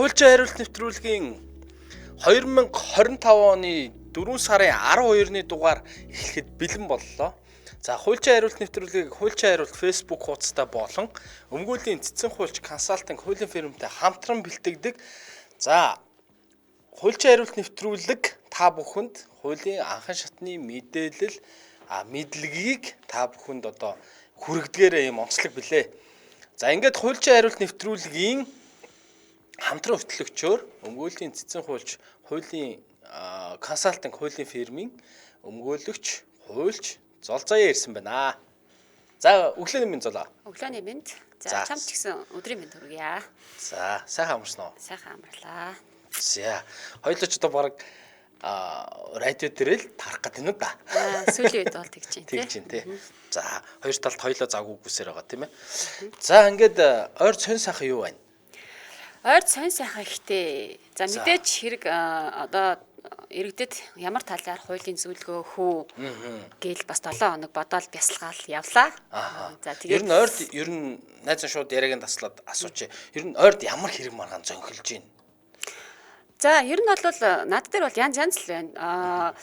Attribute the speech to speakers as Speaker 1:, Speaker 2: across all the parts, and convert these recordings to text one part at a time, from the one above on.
Speaker 1: хуульчин хариулт нэвтрүүлгийн 2025 оны 4 сарын 12-ны дугаар эхлэхэд бэлэн боллоо. За хуульчин хариулт нэвтрүүлгийг хуульчин хариулт Facebook хуудастай болон өмгөөлийн цэцэн хуульч консалтинг хуулийн фирмтэй хамтран бэлтгэдэг. За хуульчин хариулт нэвтрүүлэг та бүхэнд хуулийн анхан шатны мэдээлэл мэдлэгийг та бүхэнд одоо хүргэдгээрээ юм онцлог билээ. За ингээд хуульчин хариулт нэвтрүүлгийн хамтран хөтлөгчөөр өмгөөлийн цэцэн хуульч хуулийн консалтинг хуулийн фирмийн өмгөөлөгч хуульч Золзаяа ирсэн байна. За өглөөний мэнд золоо.
Speaker 2: Өглөөний мэнд. За чамд ч гэсэн өдрийн мэнд хүргье.
Speaker 1: За сайхан амарсан уу?
Speaker 2: Сайхан амарлаа.
Speaker 1: За хоёулаа ч одоо баг радио дээр л тарах гэдэг нь да.
Speaker 2: Сүүлийн үед бол тэгж чинь
Speaker 1: тий. За хоёр талд хоёулаа завгүй гүсээр байгаа тийм ээ. За ингээд ойр цон сайхан юу байна?
Speaker 2: Ойр цон сайхан ихтэй. За мэдээж хэрэг одоо иргэдэд ямар талаар хуулийн зөвлөгөө хүү гээл бас 7 хоног бодоол бясалгаал явлаа.
Speaker 1: За тэгээд ер нь найз шууд яриагийн таслаад асууч. Ер нь ойрд ямар хэрэг маргаан зөнхөлж байна?
Speaker 2: За ер нь бол над дээр бол янз л байна.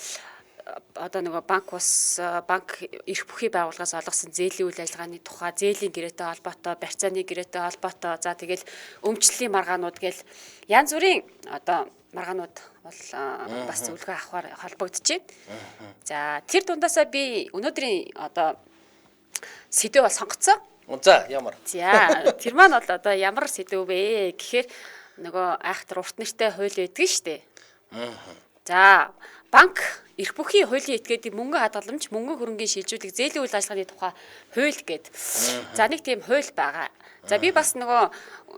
Speaker 2: Одоо нөгөө банк эрх бүхий байгууллагаас олгосон зээлийн үйл ажиллагааны тухай, зээлийн гэрээтэй холбоотой, барьцааны гэрээтэй холбоотой, за тэгэл өмчлөлийн маргаанууд гээл янз бүрийн одоо маргаанууд бол бас зөвлөгөө авахар холбогдож байна. За тэр дундаасаа би өнөөдрийн одоо сэдв бол сонгоцсон.
Speaker 1: За ямар?
Speaker 2: За тэр маань бол одоо ямар сэдв вэ гэхээр нөгөө айхтар урт нэртэй хууль байдаг шүү дээ. За банк эрх бүхий хуулийн этгээдийн мөнгө хадгаламж, мөнгө хөрөнгийн шилжүүлэх зээлийн үйл ажиллагааны тухай хууль гэдэг. За нэг тийм хууль байгаа. За би бас нөгөө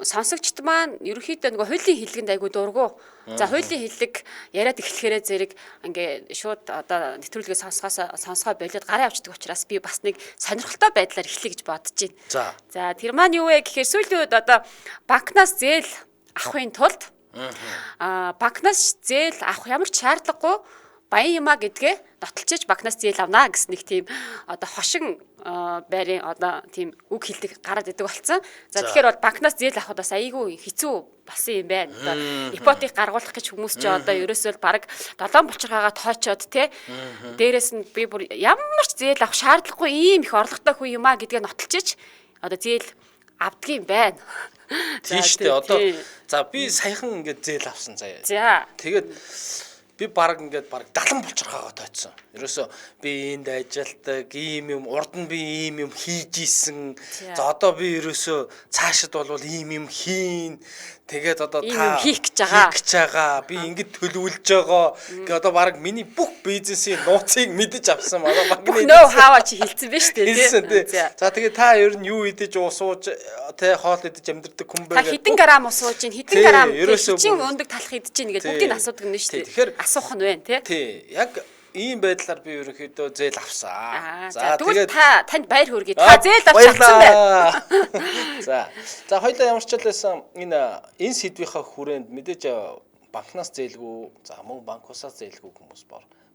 Speaker 2: сонсогчд маань ерөнхийдөө нөгөө хуулийн хэллэгэнд айгу дургу. За хуулийн хэллэг яриад эхлэхээрээ зэрэг ингээ шууд одоо нэвтрүүлгээ сонсгоо болоод гарын авчдаг учраас би бас нэг сонирхолтой байдлаар эхлэе гэж бодож байна. За тэр маань юу вэ гэхээр сүүлийн үед одоо банкнаас зээл авахын тулд банкнаас зээл авах ямар ч шаардлагагүй баян юмаа гэдгээ нотолчиж банкнаас зээл авнаа гэсэн нэг тийм одоо хошин байрын одоо тийм үг хэлдэг гараад идэг болсон. За тэгэхээр бол банкнаас зээл авахд бас айгүй хэцүү болсон юм байна. Одоо ипотек гаргуулах гэж хүмүүс ч одоо ерөөсөө баг 7 булчирхаагаа тоочоод те дээрэс нь би бүр ямар ч зээл авах шаардлагагүй ийм их орлоготой хүн юмаа гэдгээ нотолчиж одоо зээл авдгийн байна.
Speaker 1: Тийш дээ одоо за би саяхан ингээд зээл авсан заяа.
Speaker 2: За
Speaker 1: тэгээд би баг 70 булчирхаагаа тооцсон. Ерөөсөө би энд ажилтдаг, ийм юм урд нь би ийм юм хийж исэн. За одоо би ерөөсөө цаашид бол ийм юм хийн. Тэгээд одоо та
Speaker 2: хийх гэж байгаа.
Speaker 1: Би ингэж төлөвлөж байгаа. Гэ одоо баг миний бүх бизнесийн нууцыг мэдэж авсан. Одоо баг
Speaker 2: нөө хаваа чи хэлсэн биз дээ тий.
Speaker 1: За тэгээд та ер нь юу идэж уусууж тэ хоол идэж амьдрдаг хүн байгаад.
Speaker 2: Та хэдэн грамм уусууж ин хэдэн грамм чинь өндөг талах идэж ин гэж бүгдийг асуудаг нь шүү дээ. Тэгэхээр асуух нь байна тий.
Speaker 1: Тий. Яг ийм байдлаар би ерөнхийдөө зээл авсан.
Speaker 2: За тэгвэл танд баяр хүргэе. Та зээл авч чадсан
Speaker 1: За
Speaker 2: байна.
Speaker 1: хоёлаа ямар ч л байсан энэ сэдвийнхаа хүрээнд мэдээж банкнаас зээлгүй, за мөн банкусаас зээлгүй хүмүүс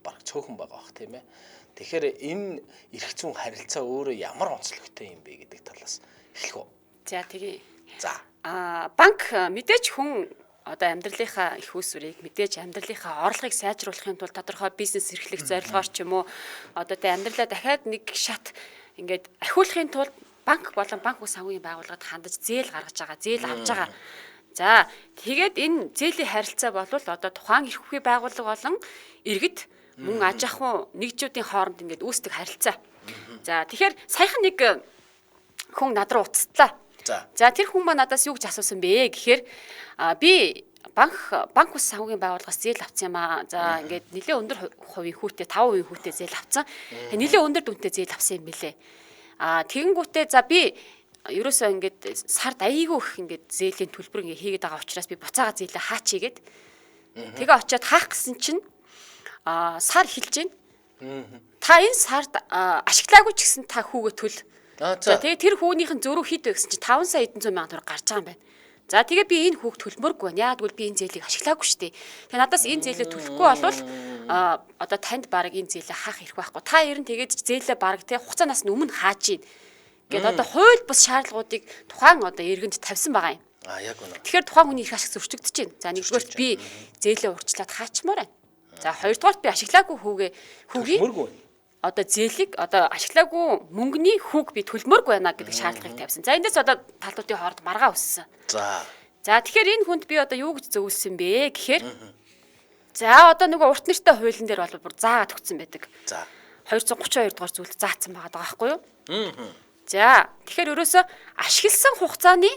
Speaker 1: баг цөөхөн байгаа бах тийм ээ. Тэгэхээр энэ эрх зүйн харилцаа өөрөө ямар онцлогтой юм бэ гэдэг талаас эхлэх үү.
Speaker 2: За тэгье.
Speaker 1: За
Speaker 2: банк мэдээж хүн одоо амьдралынхаа их усврыг мэдээж амьдралынхаа орлогыг сайжруулахын тулд тодорхой бизнес эрхлэх зорилгоор ч юм уу одоо тэ амьдралаа дахиад нэг шат ингээд ахиулахын тулд банк болон банк ус санхүүгийн байгууллагад хандаж зээл гаргаж байгаа, зээл авж байгаа. За тэгээд энэ зээлийн харилцаа бол одоо тухайн эрх бүхий байгууллага болон иргэд мөн аж ахуйн нэгжүүдийн хооронд ингээд үүсдэг харилцаа. За тэгэхээр саяхан нэг хүн над руу уцтлаа. За тэр хүн маань надаас юу гэж асуусан бэ гэхээр би банк ус санхүүгийн байгууллагаас зээл авсан юм аа. За ингээд нэлээд өндөр хувийн хүүтэй 5% хүүтэй зээл авсан. Нэлээд өндөр дүнтэй зээл авсан юм билэ. Тэгэнгүүтээ за би ерөөсөө ингээд сард айгүй их ингээд зээлийн төлбөр ингээд хийгээд байгаа учраас би буцаага зээлээ хаачигээд тэгээ очиод хаах гэсэн чинь сар эхэлж байна. Та энэ сард ашиглаагүй ч гэсэн та хүүгээ төл. За тэгээ тэр хүүнийхэн зөрүү хит вэ гэсэн чинь 5 сая эдэн 100 мянган төгрөг гарч байгаа юм байна. За тэгээ би энэ хүүг төлмөргүй байна. Яг бол би энэ зээлийг ашиглаагүй шүү дээ. Тэгээ надаас энэ зээлээ төлөхгүй болвол одоо танд баг энэ зээлээ хаах хэрэг байхгүй. Та ер нь тэгээд зээлээ баг те хугацаанаас өмнө хааж ийн. Гэт одоо хууль бус шаардлагуудыг тухайн одоо иргэнд тавьсан байгаа юм.
Speaker 1: Яг үнэ.
Speaker 2: Тэгэхээр тухайн хүний их ашиг зөрчигдөж байна. За нэгдүгээрт би зээлээ урьдчилаад хаачмаар байна. За хоёрдугаарт би ашиглаагүй хүүгийн
Speaker 1: Мөргөө.
Speaker 2: одоо зээлийг одоо ашиглаагүй мөнгөний хүүг би төлмөөргүй байна гэдэг шаардлагыг тавьсан. За эндээс одоо талуудын хооронд маргаа үссэн.
Speaker 1: За.
Speaker 2: За тэгэхээр энэ хүнд би одоо юу гэж зөвлөсөн бэ гэхээр за одоо нөгөө урт нэртэй хуулийн дээр бол бүр заагаад өгсөн байдаг.
Speaker 1: За.
Speaker 2: 232 дугаар зүйлд заасан байгаа байхгүй юу? За тэгэхээр ерөөсө ашигласан хугацааны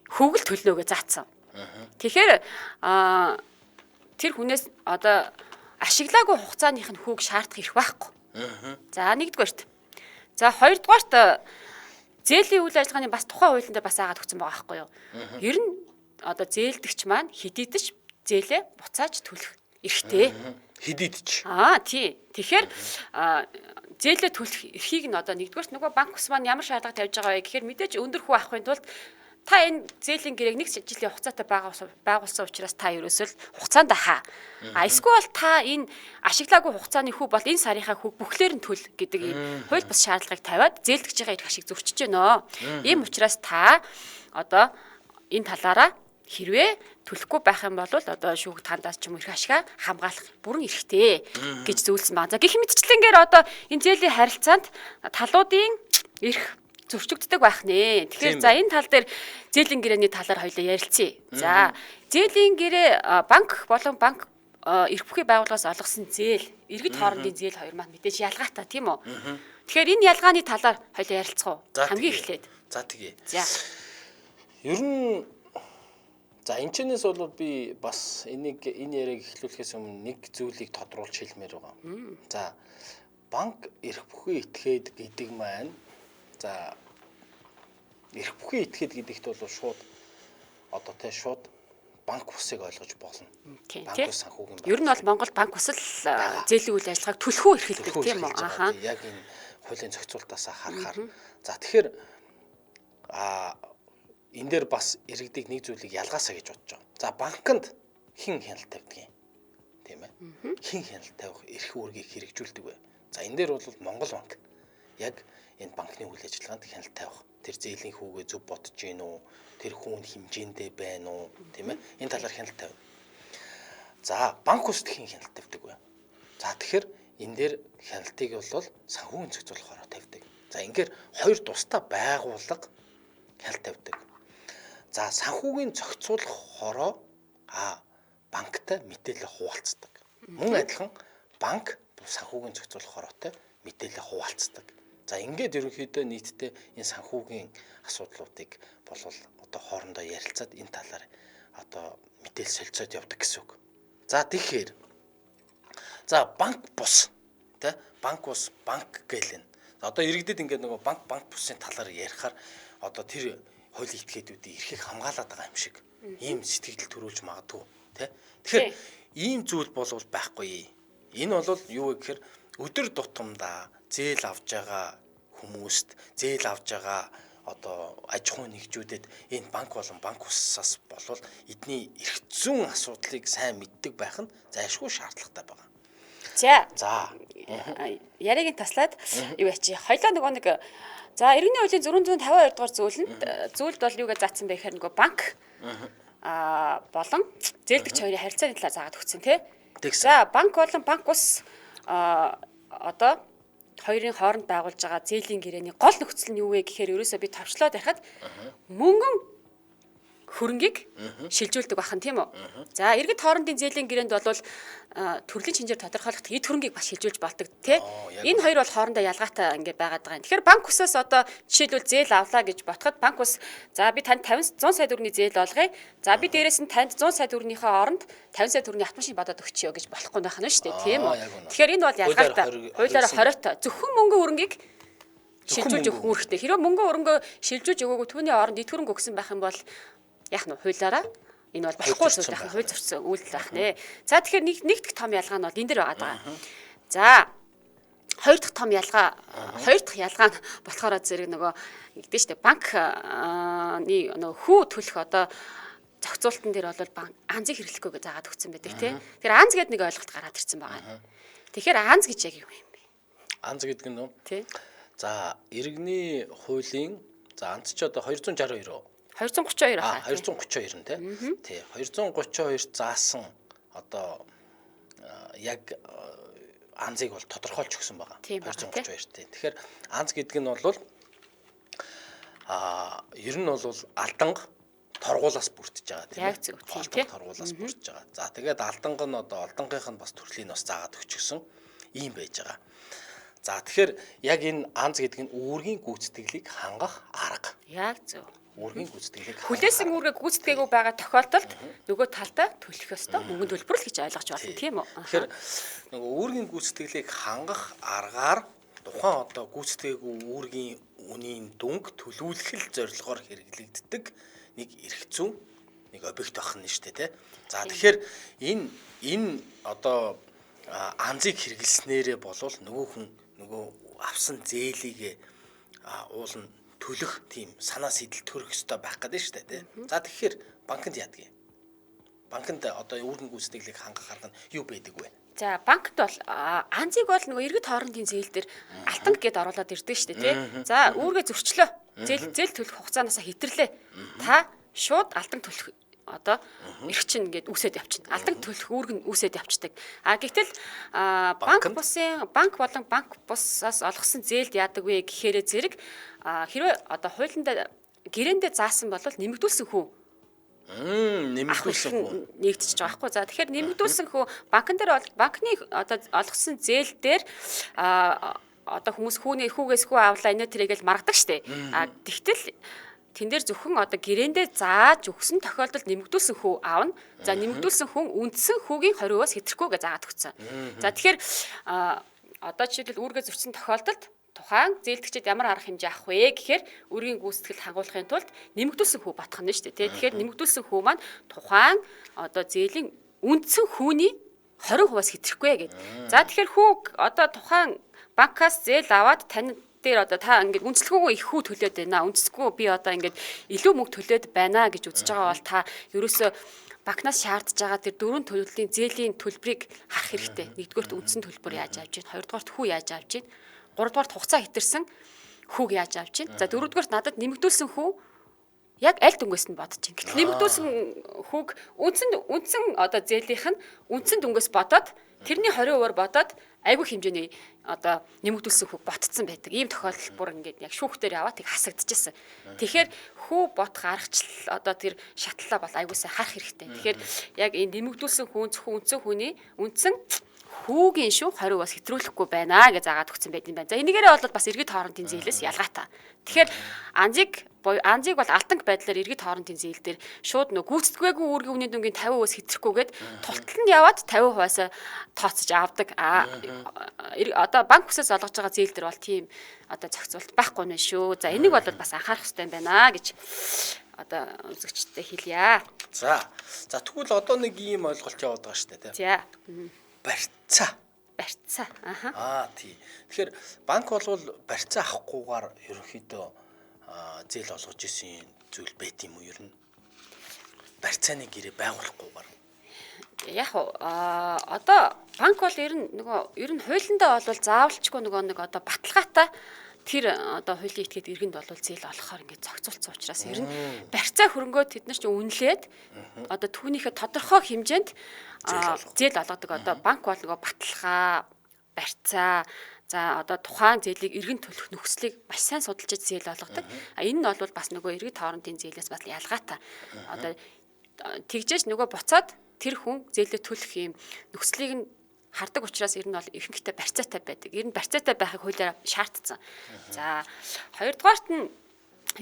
Speaker 2: хүүг л төлнө гэж заасан. Тэгэхээр тэр хүнээс одоо ашиглаагүй хугацааных нь хүүг шаардах эрх байхгүй. За нэгдүгээрт. За хоёрдугаарт зээлийн үйл ажиллагааны бас тухайн хуулинд бас аагаад өгсөн байгаа байхгүй юу? Ер нь одоо зээлдэгч маань хэдийдэж зээлээ буцааж төлөх эрхтэй.
Speaker 1: Хэдийдэж.
Speaker 2: Тий. Тэгэхээр зээлээ төлөх эрхийг нь одоо нэгдүгээрт нөгөө банк ус маань ямар шаардлага тавьж байгаа вэ гэхээр мэдээж өндөр хүү авахын тулд та энэ зээлийн гэрээг 1 жилийн хугацаатай байгуулсан учраас та ерөөсөө л хугацаанд хаа. Эсвэл та энэ ашиглаагүй хугацааны хүү бол энэ сарынхаа хүү бүхлээр нь төл гэдэг ийм хууль бус шаардлагыг тавиад зээлдэгч байгаа их ашиг зөрчиж байна. Ийм учраас та одоо энэ талаараа хэрвээ төлөхгүй байх юм бол одоо шүүх тандаас ч юм уу их ашигаа хамгаалах бүрэн эрхтэй гэж зөвлөсөн байна. За гэх мэтчлэнгээр одоо энэ зээлийн харилцаанд талуудын эрх зөрчигддөг байх нэ. Тэгэхээр за энэ тал дээр зээлийн гэрээний талаар хоёлаа ярилцъя. За зээлийн гэрээ банк болон банк эрх бүхий байгууллагаас олгосон зээл, иргэд хоорондын зээл хоёр маань мэдээж ялгаатай тийм үү? Тэгэхээр энэ ялгааны талаар хоёлаа ярилцгаа. Хамгийн эхлээд.
Speaker 1: За тэгье.
Speaker 2: За.
Speaker 1: Ер нь за энэчнээс бол би бас энэ яриаг эхлүүлэхээс өмнө нэг зүйлийг тодруулж хэлмээр байгаа. За банк эрх бүхий этгээд гэдэг маань за эрх бүхий этгээд гэдэгт бол шууд одоо тэ шууд банк усыг ойлгож болно. Банк ус санхүүгийн
Speaker 2: байна. Ер нь бол Монгол банк ус л зээлийн үйл ажиллагааг төлхөө эрхэлдэг тийм үү?
Speaker 1: Яг энэ хуулийн зохицуултаас харахаар. За тэгэхээр энэ дээр бас иргэдийг нэг зүйлийг ялгаасаа гэж бодож байгаа. За банкнд хэн хяналт тавьдаг юм? Тийм ээ. Хэн хяналт тавих эрх үүргийг хэрэгжүүлдэг вэ? За энэ дээр бол Монгол банк яг энэ банкны үйл ажиллагаанд хяналт тавих. Тэр зээлийн хүүгээ зөв бодож гин үү? Тэр хүн хэмжээндээ байна уу? Тийм ээ. Энэ талаар хяналт тавь. За банк ус хэн хяналт тавьдаг вэ? За тэгэхээр энэ дээр хяналтыг бол санхүүгийн зохицуулахаар тавьдаг. За ингээд хоёр тусдаа байгууллага хяналт тавьдаг. За санхүүгийн зохицуулах хороо банктай мэдээлэл хуваалцдаг. Мөн адилхан банк санхүүгийн зохицуулах хороотой мэдээлэл хуваалцдаг. За ингээд ерөнхийдөө нийтдээ энэ санхүүгийн асуудлуудыг болвол одоо хоорондоо ярилцаад энэ талаар одоо мэдээлэл солилцоод явдаг гэсэн үг. За тэгэхээр за банк бус тэ банк ус банк гэлэн. Одоо иргэдэд ингээд нөгөө банк бусын талаар ярихаар одоо тэр хуулийн этгээдүүдийн эрхийг хамгаалаад байгаа юм шиг ийм сэтгэл төрүүлж магадгүй тий. Тэгэхээр ийм зүйл болвол байхгүй. Энэ бол юу вэ гэхээр өдөр тутамдаа зээл авж байгаа хүмүүст зээл авж байгаа одоо аж ахуйн нэгжүүдэд энэ банк болон банк усаас болвол эдний эрх зүйн асуудлыг сайн мэддэг байх нь зайлшгүй шаардлагатай байна. За
Speaker 2: яриагийн таслаад юу ячи хоёлаа нөгөө нэг за иргэний хуулийн 452 дугаар зүйлд бол юугаар заасан бэ гэхээр нөгөө банк болон зээлдэгч хоёрын харилцааны талаар заагаад өгсөн тий. За банк болон банк ус одоо хоёрын хооронд байгуулж байгаа зээлийн гэрээний гол нөхцөл нь юу вэ гэхээр ерөөсөө би товчлоод ярихад мөнгөн хөрөнгийг шилжүүлдэг бахан тийм үү. За иргэд хоорондын зээлийн гэрээнд бол төрлийн чинжээр тодорхойлох эд хөрөнгийг бас шилжүүлж болдог тий. Энэ хоёр бол хоорондоо ялгаатай ингээд байгаад байгаа юм. Тэгэхээр банк усаас одоо жишээлбэл зээл авлаа гэж ботход банк ус за би танд 100 сая төгрөгийн зээл олгоё. За би дээрээс нь танд 100 сая төгрөгийнхөө оронд 50 сая төгрөгийн автомашин бодоод өгчиё гэж болохгүй байх нь шүү дээ тийм үү. Тэгэхээр энэ бол ялгаатай. Хуулиараа хориотой. Зөвхөн мөнгө хөрөнгийг шилжүүлж өгөх үүрэгтэй. Хэрэв мөнгө хөрөнгөө шилжүүлж өгөөгүй түүний оронд эд хөрөнгө өгсөн байх юм бол яг нь хуулиараа энэ бол болохгүй зүйл байх нь хууль зөрчсөн үйлдэл байх нэ. За тэгэхээр нэг том ялгаа нь бол энэ дэр байгаа. За хоёр дахь том ялгаа нь болохоор зэрэг нөгөө гэдэг штэ банкны нөгөө хүү төлөх одоо зохицуултан дээр бол банк анзыг хэрэглэхгүй гэж заагаад өгсөн байдаг тийм. Тэгэхээр анз гэдэг нэг ойлголт гараад ирсэн байгаа. Тэгэхээр анз гэж яг юу юм бэ?
Speaker 1: Анз гэдэг нь
Speaker 2: тийм.
Speaker 1: За иргэний хуулийн за анз ч одоо 262
Speaker 2: 232 аа.
Speaker 1: 232 нь тий. 232 заасан одоо яг анзыг бол тодорхойлж өгсөн байгаа. 232 тий. Тэгэхээр анз гэдэг нь бол ер нь бол алданга торгуулаас бүрдэж байгаа тийм
Speaker 2: яг зөв тийм
Speaker 1: торгуулаас бүрдэж байгаа. За тэгээд алданга нь одоо алдангийнх нь бас төрлийг бас заагаад өгчихсөн ийм байж байгаа. За тэгэхээр яг энэ анз гэдэг нь үүргийн гүйцэтгэлийг хангах арга.
Speaker 2: Яг зөв.
Speaker 1: Үүргийн гүйцэтгэлийг
Speaker 2: хүлээсэн үүргээ гүйцэтгээгүй байгаа тохиолдолд нөгөө талдаа төлөх ёстой мөнгөнд төлбөр л гэж ойлгож байна тийм үү?
Speaker 1: Тэгэхээр нөгөө үүргийн гүйцэтгэлийг хангах аргаар тухайн одоо гүйцэтгээгүй үүргийн үнийн дүнг төлөвлөх зорилгоор хэрэглэгддэг нэг эрх зүйн нэг объект байх нь шүү дээ тий. За тэгэхээр энэ одоо анзыг хэрэглэснээрээ болвол нөгөө хүн нөгөө авсан зээлийг уулна төлөх тийм санаа сэтэл төрөх ёстой байх гэдэг шүү дээ тий. За тэгэхээр банкнд яадаг юм? Банкнд одоо үүргийн гүйцэтгэлийг хангах арга нь юу байдаг вэ?
Speaker 2: За банкд бол анзыг бол нөгөө иргэд хоорондын зээл дээр алтан гэдээ оруулаад ирдэг шүү дээ тий. За үүргээ зөрчлөө. Зээл төлөх хугацаанаас хэтэрлээ. Та шууд алтан төлөх одоо эрх чинь ингээд үсээд явчихна. Алтан төлөх үүрэг нь үсээд явцдаг. Гэтэл банк болон банк бусаас олгосон зээлд яадаг вэ гэхээр зэрэг хэрвээ одоо хуулиндаа гэрээндээ заасан бол нэмэгдүүлсэн хүү
Speaker 1: нэмэгдүүлсэн хүү
Speaker 2: нэгдчихэж байгаа байхгүй. За тэгэхээр нэмэгдүүлсэн хүү банкн дээр бол банкны одоо олгосон зээл дээр одоо хүмүүс хүүгээс хүү авлаа энэ тэрэгэл маргадаг штэ. Тэгтэл тэн дээр зөвхөн одоо гэрээндээ зааж өгсөн тохиолдолд нэмэгдүүлсэн хүү аавна. За нэмэгдүүлсэн хүн үндсэн хүүгийн 20%-аас хэтрэхгүй гэж заагаад өгсөн. За тэгэхээр одоо жишээлбэл үүргээ зөрчсөн тохиолдолд тухайн зээлдэгчид ямар арга хэмжээ авах вэ гэхээр үүргийн гүйцэтгэл хангуулахын тулд нэмэгдүүлсэн хүү батгах нь шүү дээ. Тэгэхээр нэмэгдүүлсэн хүү маань тухайн одоо зээлийн үндсэн хүүний 20%-аас хэтрэхгүй гэдэг. За тэгэхээр хүү одоо тухайн банкаас зээл аваад тань дээр одоо та ингээд үнэлэхгүйгээр их хүү төлөөд байна. Үнэлэхгүй би одоо ингээд илүү мөнгө төлөөд байна гэж үзэж байгаа бол та ерөөсөө банкнаас шаардж байгаа тэр дөрвөн төлөвлөлийн зээлийн төлбөрийг харах хэрэгтэй. Нэгдүгээрт үндсэн төлбөр яаж авч чинь, хоёрдугаарт хүү яаж авч чинь, гуравдугаарт хугацаа хэтэрсэн хүүг яаж авч чинь. За дөрөвдүгээрт надад нэмэгдүүлсэн хүү яг аль дүнгээс нь бодож чинь. Гэтэл нэмэгдүүлсэн хүүг үндсэн одоо зээлийнх нь үндсэн дүнгээс бодоод тэрний 20%-аар бодоод айгүй хэмжээний одоо нэмэгдүүлсэн хүүг ботцсон байдаг. Ийм тохиолдол бүр ингээд яг шүүхтэр яваад тийг хасагдчихсан. Тэгэхээр хүү ботх аргачлал одоо тэр шатлалаа бол айгуусаа харах хэрэгтэй. Тэгэхээр яг энэ нэмэгдүүлсэн хүн зөвхөн үндсэн хүний үндсэн хүүгийн шүү 20%-аас хэтрүүлэхгүй байна гэж заагаад өгсөн байт юм байна. За энийгээрээ бол бас иргэд хоорондын зээлээс ялгаатай. Тэгэхээр анзыг бол алтанг байдлаар иргэд хоорондын зээл дээр шууд нөө гүйцэтгээгүй үүргийн үнийн дүнгийн 50%-аас хэтрэхгүйгээд тултал нь яваад 50%-аас тооцож авдаг. Одоо банк усаас олгож байгаа зээл дээр бол тийм одоо зохицуулт байхгүй нэ шүү. За энийг бол бас анхаарах хэрэгтэй байна гэж одоо үзэгчдэд хэлье.
Speaker 1: За тэгвэл одоо нэг ийм ойлголт яваад байгаа шүү дээ тий.
Speaker 2: За.
Speaker 1: Барьцаа. Тий. Тэгэхээр банк болвол барьцаа авахгүйгээр ерөнхийдөө зээл олгож исэн зүйл байт юм уу ер нь? Барьцааны гэрээ байгуулахгүйгээр.
Speaker 2: Яг одоо банк бол ер нь хуулиндаа бол заавалчгүй нэг одоо баталгаатай тэр одоо хуулийн этгээд иргэнд бол зээл олохоор ингээд зохицуулсан учраас ер нь барьцаа хөрөнгөө тэд нар ч үнэлээд одоо түүнийхээ тодорхой хэмжээнд зээл олгодог. Одоо банк бол нөгөө баталгаа, барьцаа, за одоо тухайн зээлийг иргэн төлөх нөхцөлийг маш сайн судалж зээл олгодог. Энэ нь бол бас нөгөө иргэд хоорондын зээлээс бас ялгаатай. Одоо тэгжээж нөгөө буцаад тэр хүн зээлээ төлөх юм нөхцөлийг нь хардаг учраас ер нь бол ихэнхдээ барьцаатай байдаг. Ер нь барьцаатай байхыг хуулиар шаардсан. За хоёрдугаарт нь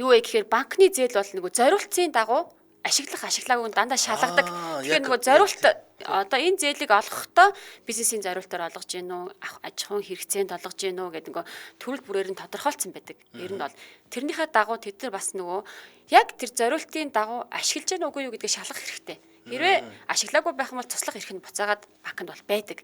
Speaker 2: юу вэ гэхээр банкны зээл бол нөгөө зориултын дагуу ашиглаагүй дандаа шалгадаг. Тэгэхээр нөгөө зориулт одоо энэ зээлийг олгохдоо бизнесийн зориултаар олгож гин үү, аж ахуйн хэрэгцээнд олгож гин үү гэдэг нөгөө төрөл бүрээр нь тодорхойлцсон байдаг. Ер нь бол тэрнийхээ дагуу тэд нар бас нөгөө яг тэр зориултын дагуу ашиглаж гин үгүй юу гэдгийг шалгах хэрэгтэй. Хэрвээ ашиглаагүй байх юм бол туслах эрх нь буцаагаад банкнд бол байдаг.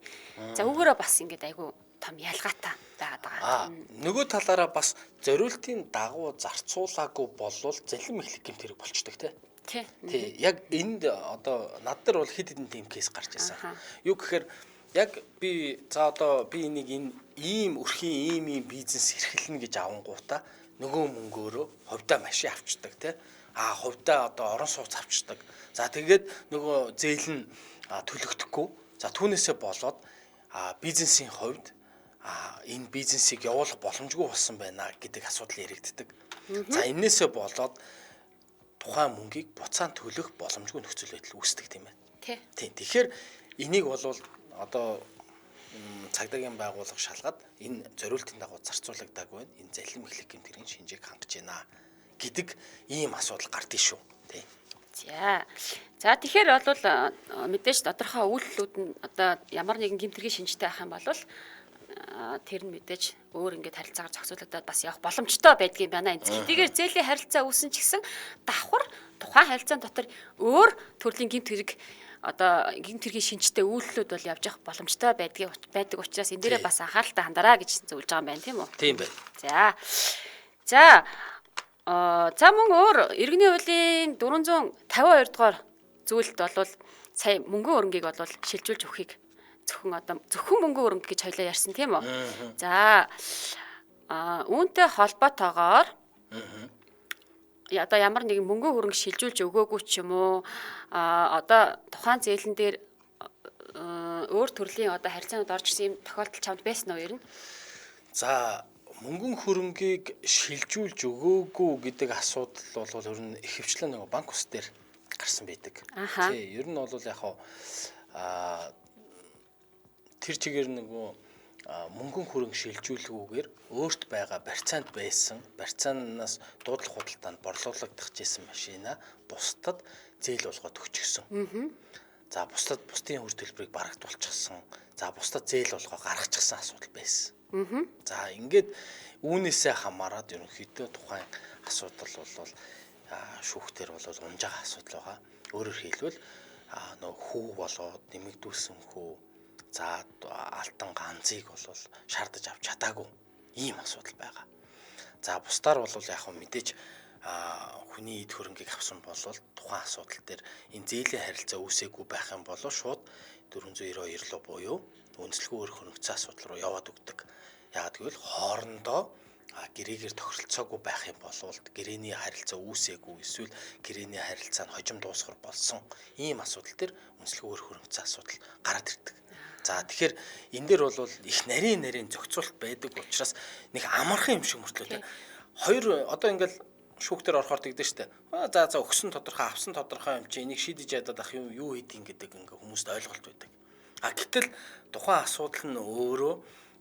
Speaker 2: За үүгээрээ бас ингээд айгүй том ялгаатай байгаад байгаа.
Speaker 1: Нөгөө талаараа бас зориултын дагуу зарцуулаагүй болвол залхим эхлэх гэмт хэрэг болчдөг тий. Тий. Яг энд одоо над нар бол хэд хэдэн тийм кейс гарч ирсэн. Юу гэхээр яг би энийг ийм өрхийн ийм бизнес эрхэлнэ гэж авангуудаа нөгөө мөнгөөрөө хувьдаа машин авчдаг тий. хувьдаа одоо орон сууц авчдаг. За тэгээд нөгөө зээл нь төлөгдөхгүй. За түүнээсээ болоод бизнесийн хувьд энэ бизнесийг явуулах боломжгүй болсон байна гэдэг асуудал яригддаг. За энээсээ болоод тухайн мөнгийг буцаан төлөх боломжгүй нөхцөл байдал үүсдэг тийм байна. Тийм. Тэгэхээр энийг бол одоо цагдаагийн байгууллага шалгаад энэ зориултын дагуу зарцуулагдаагүй байна. Энэ залхим эхлэх гэмтэрийн шинжээг хангаж байна гэдэг ийм асуудал гардыг шүү. Тийм.
Speaker 2: За тэгэхээр бол мэдээж тодорхой үйлдэлүүд нь одоо ямар нэгэн гэмтэргийн шинжтэй байх юм бол тэр нь мэдээж өөр ингээд харилцаагаар зохицуулагдаад бас явах боломжтой байдгийн байна. Эндгээр зээлийн харилцаа үүсэн ч гэсэн давхар тухайн харилцаан дотор өөр төрлийн гэмт хэрэг одоо гэмт хэргийн шинжтэй үйлдэлүүд бол явж явах боломжтой байдаг учраас энэ дээрээ бас анхааралтай хандараа гэж зөвлөж байгаа юм байна тийм үү?
Speaker 1: Тийм байна.
Speaker 2: За мөн өөр иргэний хуулийн 452 дугаар зүйлд бол сая мөнгөн хөрөнгийг бол шилжүүлж өгөхийг зөвхөн мөнгөн хөрөнгө гэж хоёлаа ярьсан тийм үү? За үүнтэй холбоотойгоор одоо ямар нэгэн мөнгөн хөрөнгө шилжүүлж өгөөгүй ч юм уу одоо тухайн зээлэн дээр өөр төрлийн одоо харилцаанууд орж ирсэн юм тохиолдол чамд байсан уу ер нь?
Speaker 1: За мөнгөн хөрөнгийг шилжүүлж өгөөгүй гэдэг асуудал бол ер нь ихэвчлэн нэг банк ус дээр гарсан байдаг. Тий, ер нь бол яг тэр чигээр нөгөө мөнгөн хөрөнгө шилжүүлгүүгээр өөрт байгаа барьцаанд байсан барьцаанаас дуудлах худалдаанд борлуулагдах гэсэн машина бусдад зээл болгоод өгчихсөн. За бусдын үр төлбөрийг барагдуулчихсан. За бусдад зээл болгоо гаргачихсан асуудал байсан. За ингээд үүнээсээ хамаарад ерөнхийдөө тухайн асуудал бол шүүхтэр бол унж байгаа асуудал байгаа. Өөрөөр хэлбэл нөгөө хүү болоод нэмэгдүүлсэн хүү за алтан ганцыг бол шаардаж авч чадаагүй ийм асуудал байгаа. За бусдаар бол яг мэдээж хүний эд хөрөнгийг авсан бол тухайн асуудал дээр энэ зээлийн харилцаа үүсээгүй байх юм бол шууд 492 руу буюу үнэлэлгүй өр хөрөнгөцсөн асуудал руу яваад өгдөг. Яг гэвэл хоорондоо гэрээгээр тохиролцоогүй байх юм бол гэрээний харилцаа үүсээгүй эсвэл гэрээний харилцаа нь хожим дуусгар болсон ийм асуудал дээр үнэлэлгүй өр хөрөнгөцсөн асуудал гараад ирдэг. За тэгэхээр энэ дээр бол их нарийн зохицуулт байдаг учраас нэг амархан юм шиг мөртлөө. Хоёр одоо ингээл шүүхтэр орохоор тэгдэж штэ. За өгсөн тодорхой авсан тодорхой юм чи энийг шийдэж ядаад ах юу хийдин гэдэг ингээ хүмүүст ойлголт байдаг. Гэтэл тухайн асуудал нь өөрөө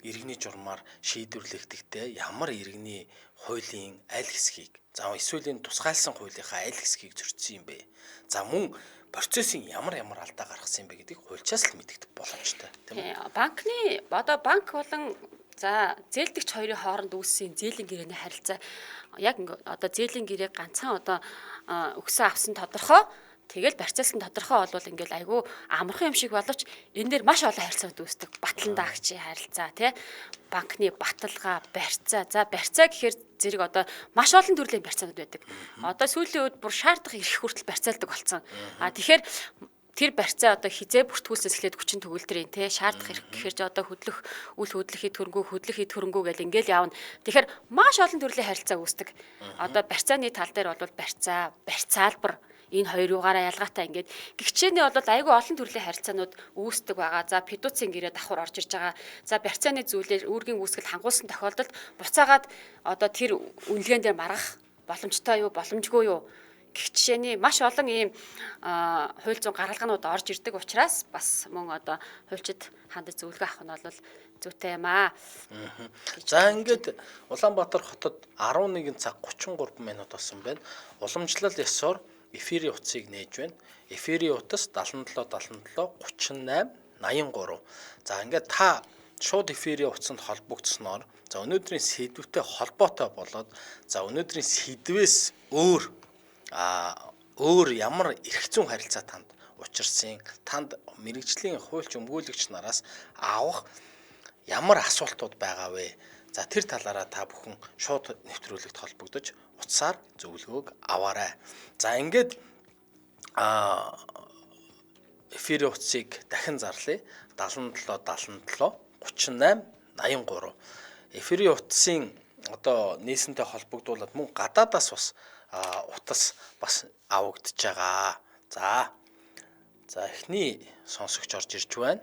Speaker 1: иргэний журмаар шийдвэрлэгдэхдээ ямар иргэний хуулийн аль хэсгийг за эсвэл энэ тусгайлсан хуулийнхаа аль хэсгийг зөрчсөн юм бэ? За мөн процессын ямар алдаа гаргасан юм бэ гэдгийг хуульчаас л мэддэг боломжтой тийм үү?
Speaker 2: Банкны одоо банк болон за зээлдэгч хоёрын хооронд үүссэн зээлийн гэрээний харилцаа яг одоо зээлийн гэрээ ганцхан одоо өгсөн авсан тодорхой тэгэл барьцаалсан тодорхой болвол ингээл айгүй амархан юм шиг боловч энэ дээр маш олон харилцаанд үүсдэг. Батлан даагчийн харилцаа тий банкны баталгаа, барьцаа. За барьцаа гэхээр зэрэг одоо маш олон төрлийн барьцаанууд байдаг. Одоо сүүлийн үед бүр шаардах ирэх хүртэл барьцаалдаг болсон. Тэгэхээр тэр барьцаа одоо хизээ бүртгүүлснээс эхлээд хүчин төгөлдрийн тий шаардах хэрэг гэхээр ч одоо үл хөдлөх эд хөрөнгөө гэл ингээл явна. Тэгэхээр маш олон төрлийн харилцаа үүсдэг. Одоо барьцааны тал дээр бол барьцаалбар энэ хоёруугаараа ялгаатай ингээд гихчээний бол айгүй олон төрлийн харилцаанууд үүсдэг байгаа. За педуцийн гэрээ давхар орж ирж байгаа. За барьцааны зүйлээр үүргийн үүсгэл хангуулсан тохиолдолд буцаагаад одоо тэр үнэлгээнд дээр маргах боломжтой юу, боломжгүй юу? Гихчээний маш олон ийм хууль зүйн гаргалгаанууд орж ирдэг учраас бас мөн одоо хуульчид хандаж зөвлөгөө авах нь бол зүйтэй юм аа.
Speaker 1: За ингээд Улаанбаатар хотод 11 цаг 33 минут болсон байна. Уламжлал ёсоор эфирийн утсыг нээж байна. Эфирийн утас 77 38 83. За ингээд та шууд эфирийн утсанд холбогдсноор за өнөөдрийн сэдвүүтэй холбоотой болоод за өнөөдрийн сэдвээс өөр ямар эрх зүйн харилцаа танд учирсан танд мэрэгжлийн хуульч өмгөөлөгч нараас авах ямар асуултууд байгаа вэ? За тэр талаараа та бүхэн шууд нэвтрүүлэгт холбогдож утсаар зөвлөгөөг аваарай. За ингээд эфирийн утсыг дахин зарлая. 77 38 83. Эфирийн утсын одоо нийсэнтэй холбогдуулаад мөн гадаадаас бас утас бас авагдж байгаа. За эхний сонсогч орж ирж байна.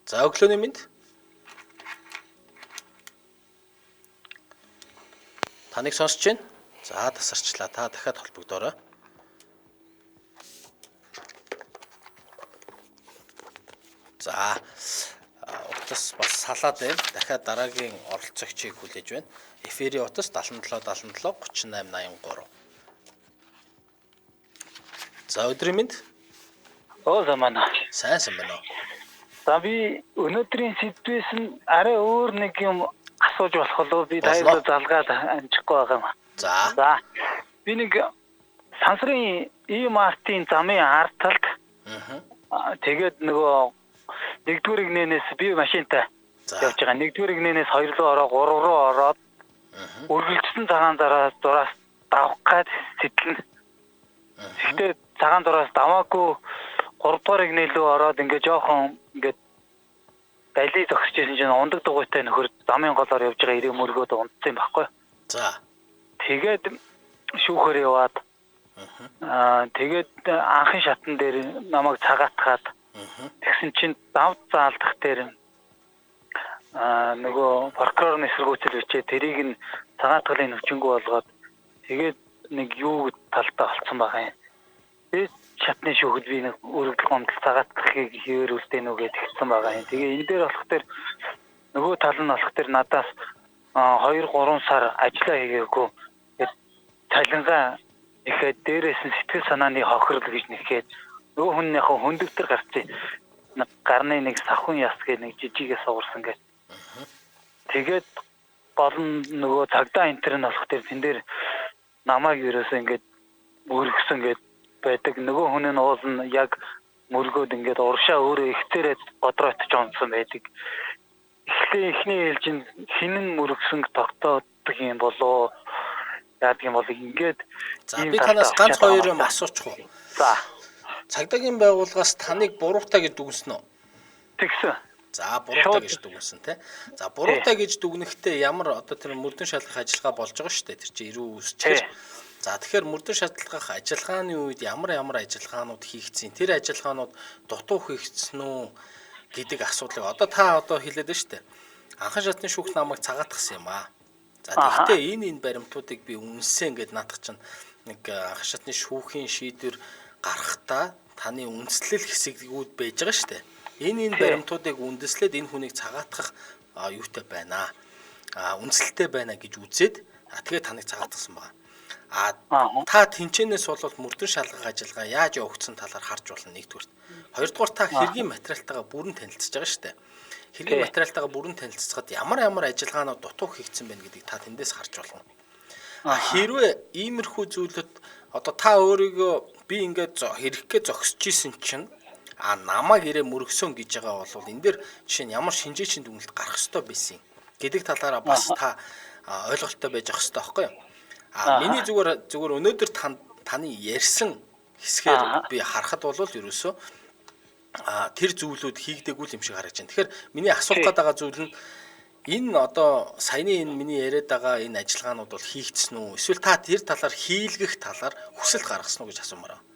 Speaker 1: За өглөөний мэнд. Таныг сонсож байна. За тасарчлаа. Та дахиад холбогдоорой. За утас бас салаад байна. Дахиад дараагийн оролцогчийг хүлээж байна. Эфирийн утас 77 77 38 83. За өдрийн мэнд.
Speaker 3: Замана.
Speaker 1: Сайн байна уу?
Speaker 3: За би өнөөдрийн сэдвээс нь арай өөр нэг юм асууж болох болов би тайлбар залгаад амжихгүй байгаа юм.
Speaker 1: За.
Speaker 3: Би нэг сансрын E-Mart-ийн замын ард талд тэгээд нөгөө нэгдүгээр игнээс би машинтай явж байгаа. Нэгдүгээр игнээс 2 руу ороо 3 руу ороод үргэлжлэн цагаан дураас давах гад сэтгэн. Гэхдээ цагаан дураас даваагүй 3 дугаар игнэлөө ороод ингээ жоохон ингээ дали зогсож ирсэн чинь ундаг дугуйтай нөхөр замын голоор явж байгаа ирээ мөргөөд унтсан юм баггүй.
Speaker 1: За.
Speaker 3: Тэгээд шүүхээр яваад тэгээд анхын шатн дээр намайг цагаатгаад тэгсэн чинь давд заалдах дээр нөгөө прокурорын эсэргүүцэл бичээ тэрийг нь цагаатгалын хүчингү болгоод тэгээд нэг юу талдаа олцсон байгаа юм. Тэгээд шатны шүүхэд би нэг өргөдөл гомдол цагаатгахыг хийвэрүүлдэг нүгээ тэгсэн байгаа юм. Тэгээ энэ дээр болох тэр нөгөө тал нь болох тэр надаас 2-3 сар ажиллаа хийгээгүй. Цалингаа ихэд дээрээс нь сэтгэл санааны хохирол гэж нэхэд нөгөө хүннийхээ хөндөвтөр гарцیں۔ Гарны нэг савхан яс гэх нэг жижигээ суурсан гэж. Тэгээд гол нь нөгөө цагдаа энтер нь болох тэр тэн дээр намайг ерөөсөө ингээд мөргсөн гэд байдаг. Нөгөө хүн нь уул нь яг мөргөөд ингээд уршаа өөрөө ихтэрээд бодроотж онсон байдаг. Эхний ээлжинд хинэн мөргсөн тогтоодог юм болоо яадаг юм бол ингээд
Speaker 1: би танаас ганц хоёр юм асуучих уу?
Speaker 3: За.
Speaker 1: Цагдаагийн байгууллагаас таныг буруутай гэж дүгнсэн үү?
Speaker 3: Тэгсэн.
Speaker 1: За буруутай гэж дүгнсэн тий. За буруутай гэж дүгнэхдээ ямар одоо тэр мөрдөн шалгах ажиллагаа болж байгаа шүү дээ. Тэр чинь ирүү үсчихэр. За тэгэхээр мөрдөн шалгах ажиллагааны үед ямар ажиллагаанууд хийгдсэн? Тэр ажиллагаанууд дутуу хийгдсэн үү гэдэг асуудлыг та хэлээд байна шүү дээ. Анхан шатны шүүх намайг цагаатгсан юм аа. За тэгэхдээ энэ баримтуудыг би үнсэн гэдээ наадах чинь нэг анхан шатны шүүхийн шийдвэр гарахтаа таны үндэслэл хэсэгүүд байж байгаа шүү дээ. Энэ баримтуудыг үндэслээд энэ хүнийг цагаатгах юутай байна. Үндэслэлтэй байна гэж үзээд тэгээд таныг цагаатгасан байна. Та тэнцэнээс бол мөрдөн шалгах ажиллагаа яаж явагдсан талаар харж болно нэгдүгээр. Хоёрдугаар та хэргийн материалтайгаа бүрэн танилцж байгаа шүү дээ. Хэргийн материалтайгаа бүрэн танилцсахад ямар ажиллагаанууд дутуу хийгдсэн байна гэдгийг та тэндээс харж болно. Хэрвээ иймэрхүү зүйлүүд та өөрийгөө би ингээд хэрэггээ зогсож исэн чинь намайг ирээ мөргсөн гэж байгаа бол энэ дээр жишээ нь ямар шинжээчийн дүгнэлт гарах ёстой байсан гэдэг талаараа бас та ойлголттой байж ах ёстой байхгүй юу? Миний зүгээр өнөөдөр таны ярьсан хэсгээр би харахад бол ерөөсөө тэр зүйлүүд хийгдэггүй юм шиг харагдаж байна. Тэгэхээр миний асуух гээд байгаа зүйл нь энэ саяны энэ миний яриад байгаа энэ ажиллагаанууд бол хийгдсэн үү? Эсвэл та тэр талаар хийлгэх талаар хүсэлт гаргасан уу гэж асуумаар байна.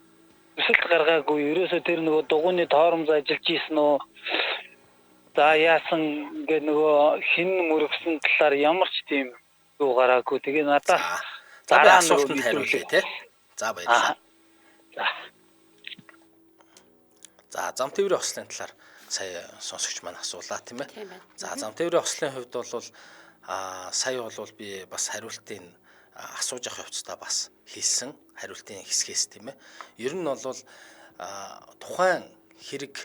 Speaker 3: Хүсэлт гаргаагүй. Ерөөсөө тэр нөгөө дугуйны тоормж ажиллаж ийсэн үү? За яасан ингээ нөгөө хин мөргсөн талаар ямар ч тийм юу гараагүй. Тэгээ надаас
Speaker 1: дараа асуултанд хариулъя тий. За баярлалаа. За зам тээврийн ослын талаар сая сонсогч маань асуулаа тийм ээ. За зам тээврийн ослын хувьд бол сая бол би бас хариултын асууж явах явцдаа бас хэлсэн хариултын хэсгээс тийм ээ. Ер нь бол тухайн хэрэг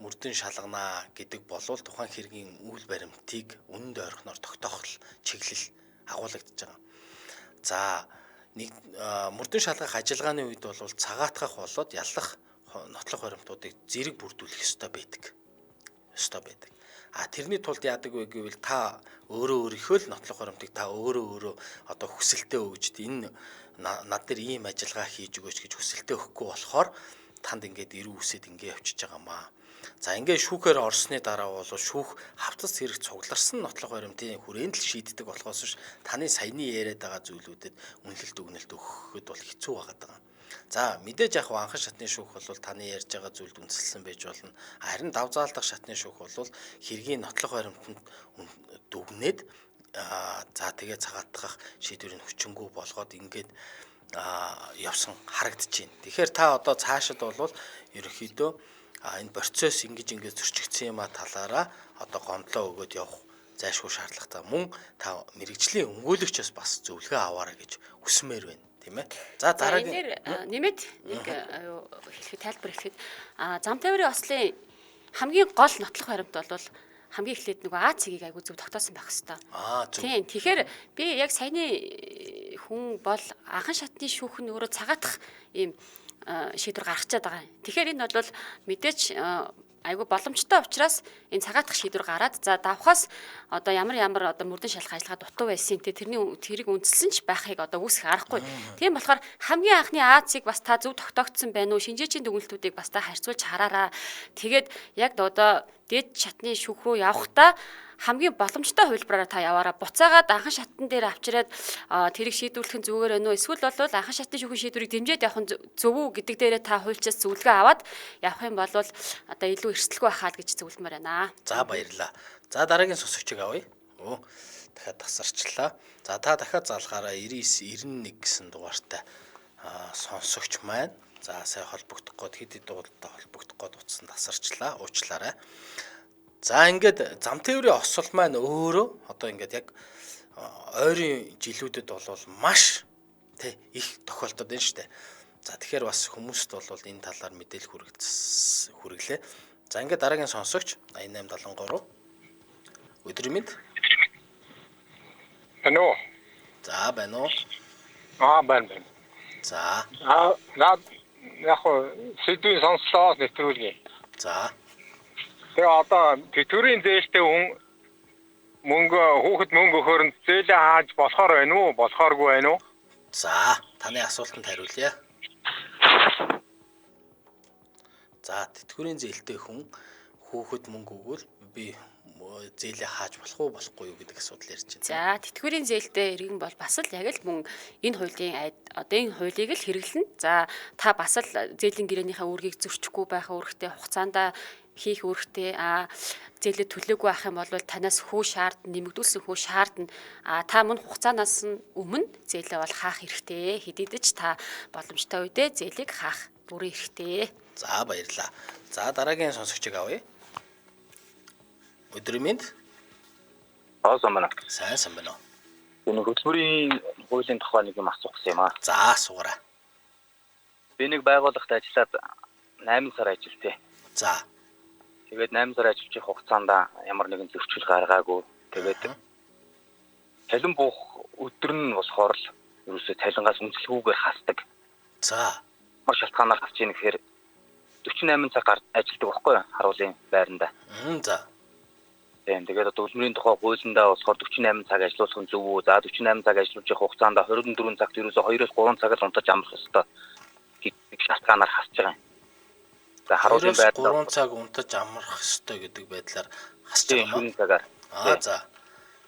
Speaker 1: мөрдөн шалганаа гэдэг болвол тухайн хэргийн үйл баримтыг үнэнд ойрхоноор тогтоох чиглэл агуулгадж байгаа. За нэг мөрдөн шалгах ажиллагааны үед бол цагаатгах болоод яллах нотлох баримтуудыг зэрэг бүрдүүлэх ёстой байдаг. Тэрний тулд яадаг вэ гэвэл та өөрийнхөө л нотлох баримтыг та өөрөө хүсэлтээ өгж энэ над дээр ийм ажиллагаа хийж өгөөч гэж хүсэлтээ өгөхгүй болохоор танд ингээд ирүү үсэд ингээд явчихж байгаа маа. За ингээд шүүхээр орсны дараа бол шүүх хавцас зэрэг цугларсан нотлох баримтын хүрээнд л шийддэг болохоос биш таны саяны яриад байгаа зүйлүүдэд үнэлэлт өгнөлт өгөхөд бол хэцүү байгаа. За мэдээж яг анхан шатны шүүх бол таны ярьж байгаа зүйлд үндэслэн байж болно. Харин давзаалдах шатны шүүх бол хэргийн нотлох баримтанд дүгнээд за тэгээ цагаатгах шийдвэрийн хүчингү болгоод ингээд явсан харагдаж байна. Тэгэхээр та одоо цаашид бол ерөнхийдөө энэ процесс ингэж зөрчигдсөн юм талаараа одоо гомдлоо өгөөд явах зайлшгүй шаардлагатай. Мөн та мэрэгжлийн өмгөөлөгчөөс бас зөвлөгөө аваарай гэж хүсмээр байна, тийм ээ. За дараагийн
Speaker 2: нэмээд нэг хэлэхэд тайлбар хэлэхэд зам тээврийн ослын хамгийн гол нотлох баримт бол хамгийн эхлээд нөгөө А цэгийг айгуу зөв тогтоосон байх хэвээр.
Speaker 1: зөв.
Speaker 2: Тийм. Тэгэхээр би яг саяны хүн бол анхан шатны шүүх нь өөрөө цагаатах ийм шийдвэр гаргачаад байгаа. Тэгэхээр энэ бол мэдээч айгүй боломжтой учраас энэ цагаатах шийдвэр гараад за давхаас одоо ямар одоо мөрдөн шалах ажиллагаа дутуу байсан тэрийг үндэслэн ч байхыг одоо үүсэх аргагүй. Тийм болохоор хамгийн анхны Азийг бас та зөв тогтоогдсон байна уу? Шинжээчийн дүгнэлтүүдийг бас та харьцуулж хараараа. Тэгээд яг одоо дээд шатны шүүх рүү явахдаа хамгийн боломжтой хувилбараар та яваараа буцаагаад анхан шатн дээр авчираад тэрийг шийдвэрлэх нь зүгээр байна уу? Эсвэл бол анхан шатны шүүхийн шийдвэрийг дэмжиж явах нь зөв үү гэдэг дээрээ та хуульчаас зөвлөгөө аваад явах юм бол одоо илүү эрсдэлгүй байхаа гэж зөвлөмөр байна.
Speaker 1: За баярлалаа. За дараагийн сонсогчийг авъя. Дахиад тасарчлаа. За та дахиад залгаараа 9991 гэсэн дугаартай сонсогч маань. За сайн холбогдох гээд хэд хэд дуулалтаа холбогдох гээд утсан тасарчлаа. Уучлаарай. За ингээд зам тээврийн осол маань өөрөө одоо ингээд яг ойрын жилүүдэд бол маш их тохиолдод байна шүү дээ. За тэгэхээр бас хүмүүст бол энэ талаар мэдээлэл хүргэлээ. За ингээд дараагийн сонсогч 8873 өдрийн мэнд.
Speaker 4: Байна уу?
Speaker 1: За байна уу?
Speaker 4: Байна.
Speaker 1: За.
Speaker 4: Наад яг сэдвийн сонслоо нэвтрүүлье.
Speaker 1: За.
Speaker 4: Тэгээ одоо тэтгэврийн зээлтэй хүн хүүхэд мөнгө өгөхөөр нь зээлээ хааж болохоор байна уу? Болохооргүй байна уу?
Speaker 1: За, таны асуултанд хариулъя. За, тэтгэврийн зээлтэй хүн хүүхэд мөнгө өгвөл би зээлээ хааж болох уу болохгүй юу гэдэг асуудал ярьж байна.
Speaker 2: За, тэтгэврийн зээлтэй иргэн бол бас л яг л мөн энэ хуулийн одоо энэ хуулийг л хэрэглэнэ. За, та бас л зээлийн гэрээнийхээ үүргийг зөрчихгүй байх үүрэгтэй хугацаанд хийх үүрэгтэй зээлээ төлөөгүй байх юм бол танаас хүү шаардна, нэмэгдүүлсэн хүү шаардна. Та мөн хугацаанаас нь өмнө зээлээ бол хаах хэрэгтэй. Хэдийдэж та боломжтой үедээ зээлийг хаах бүрэн хэрэгтэй.
Speaker 1: За баярлалаа. За дараагийн сонсогчийг авъя. Өдрийн мэнд.
Speaker 5: Сайн байна.
Speaker 1: Сайн байна уу?
Speaker 5: Энэ хөтөлбөрийн хуулийн тухай нэг юм асуух гэсэн юм аа.
Speaker 1: За асуугаарай.
Speaker 5: Би нэг байгууллагт ажиллаад 8 сар ажилладаг.
Speaker 1: За.
Speaker 5: Тэгээд 8 сар ажиллаж их хугацаанд ямар нэгэн зөрчил гаргаагүй. Тэгээд цалин буух өдөр нь болохоор л ерөөсөө цалингаас үнэлгүйгээр хасдаг.
Speaker 1: За.
Speaker 5: Маш шалтгаанаар хасж ийн гэхээр 48 цаг ажилладаг байхгүй харуулын байранда.
Speaker 1: За.
Speaker 5: Тэгээд одоо хөтөлбөрийн тухай хуулиндаа болохоор 48 цаг ажиллуулах нь зөв үү? За 48 цаг ажиллаж их хугацаанд 24 цагт ерөөсөө 2-3 цаг л унтаж амрах ёстой. Гэх шалтгаанаар хасж байгаа юм. За харуулын байдлаар
Speaker 1: 3 цаг унтаж амрах ёстой гэдэг байдлаар хасж байгаа юм.
Speaker 5: Тийм цагаар.
Speaker 1: За.